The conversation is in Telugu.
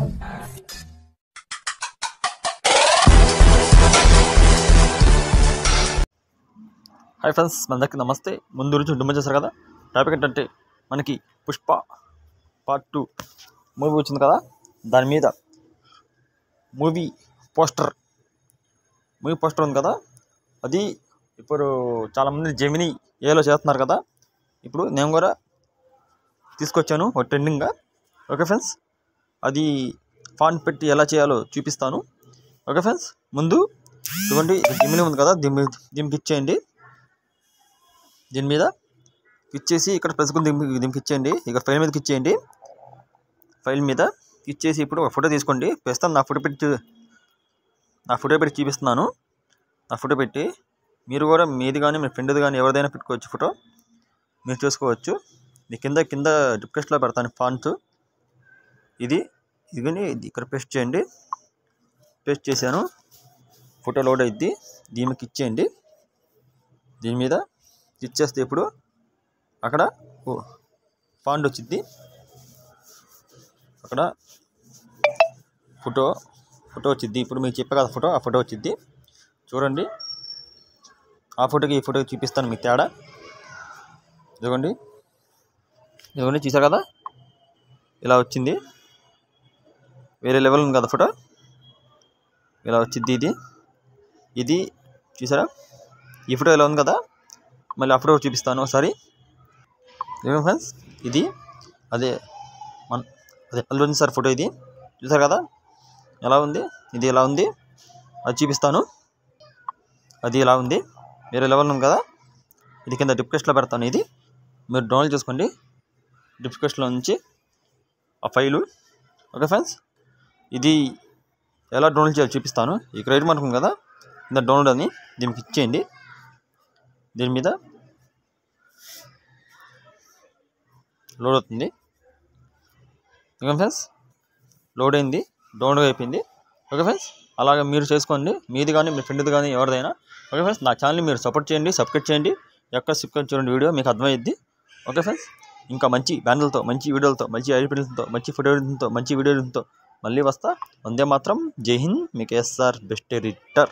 హాయ్ ఫ్రెండ్స్, అందరికీ నమస్తే. ముందు నుంచి ఉండి చేశారు కదా. టాపిక్ ఏంటంటే మనకి పుష్ప పార్ట్ 2 మూవీ వచ్చింది కదా. దాని మీద మూవీ పోస్టర్ ఉంది కదా. అది ఇప్పుడు చాలామంది జెమినీ ఏలో చేస్తున్నారు కదా. ఇప్పుడు నేను కూడా తీసుకొచ్చాను ఒక ట్రెండింగ్గా. ఓకే ఫ్రెండ్స్, అది ఫాంట్ పెట్టి ఎలా చేయాలో చూపిస్తాను. ఓకే ఫ్రెండ్స్, ముందు ఇదిగోండి జెమినీ ఉంది కదా, దీనికి ఇచ్చేయండి. దీని మీద ఇచ్చేసి ఇక్కడ ప్రెస్కుని దీనికి ఇచ్చేయండి. ఇక్కడ ఫైల్ మీదకి ఇచ్చేయండి. ఫైల్ మీద ఇచ్చేసి ఇప్పుడు ఒక ఫోటో తీసుకోండి. ప్రస్తుతం నా ఫోటో పెట్టి చూపిస్తున్నాను. నా ఫోటో పెట్టి మీరు కూడా మీది కానీ మీ ఫ్రెండ్ది కానీ ఎవరిదైనా పెట్టుకోవచ్చు. ఫోటో మీరు చూసుకోవచ్చు. మీ కింద డిస్క్రిప్షన్లో పెడతాను ఫాంట్. ఇదిగని ఇక్కడ పేస్ట్ చేయండి. పేస్ట్ చేశాను. ఫోటో లోడ్ అయింది. దీనికి ఇచ్చేయండి. దీని మీద ఇచ్చేస్తే ఇప్పుడు అక్కడ ఫాంట్ వచ్చింది. అక్కడ ఫోటో వచ్చింది. ఇప్పుడు మీకు చెప్పే కదా ఆ ఫోటో వచ్చింది. చూడండి, ఆ ఫోటోకి ఈ ఫోటోకి చూపిస్తాను మీకు తేడా. ఇదిగోండి చూసారు కదా, ఇలా వచ్చింది. వేరే లెవెల్ ఉంది కదా ఫోటో, ఇలా వచ్చింది. ఇది చూసారా, ఈ ఫోటో ఇలా ఉంది కదా. మళ్ళీ ఆ ఫోటో చూపిస్తాను ఒకసారి. ఏమేమి ఫ్రెండ్స్, అదే అల్లు సార్ ఫోటో. ఇది చూసారు కదా ఎలా ఉంది. ఇది ఎలా ఉంది అది చూపిస్తాను. అది ఇలా ఉంది, వేరే లెవెల్ ఉంది కదా. ఇది కింద డిస్క్రిప్షన్లో పెడతాను. ఇది మీరు డౌన్లోడ్ చేసుకోండి డిస్క్రిప్షన్లో నుంచి ఆ ఫైలు. ఓకే ఫ్రెండ్స్, ఇది ఎలా డౌన్లోడ్ చేయాలో చూపిస్తాను. ఇక్కడ రైట్ మార్క్ ఉంది కదా, కింద డౌన్లోడ్ అని దీనికి ఇచ్చేయండి. దీని మీద లోడ్ అవుతుంది. ఓకే ఫ్రెండ్స్, లోడ్ అయింది, డౌన్లోడ్ అయిపోయింది. ఓకే ఫ్రెండ్స్, అలాగే మీరు చేసుకోండి, మీది కానీ మీ ఫ్రెండ్ది కానీ ఎవరిదైనా. ఓకే ఫ్రెండ్స్, నా ఛానల్ని మీరు సపోర్ట్ చేయండి, సబ్స్క్రైబ్ చేయండి. ఎక్కడ సబ్స్క్రైబ్ చూడండి, వీడియో మీకు అర్థమైద్ది. ఓకే ఫ్రెండ్స్, ఇంకా మంచి బ్యానర్లతో, మంచి వీడియోలతో, మంచి ఐడియాలతో, మంచి ఫోటోలతో, మంచి వీడియోలతో మళ్ళీ వస్తా. వందే మాత్రం. జై హింద్. మీకు ఎస్ఆర్ బెస్ట్ ఎడిటర్.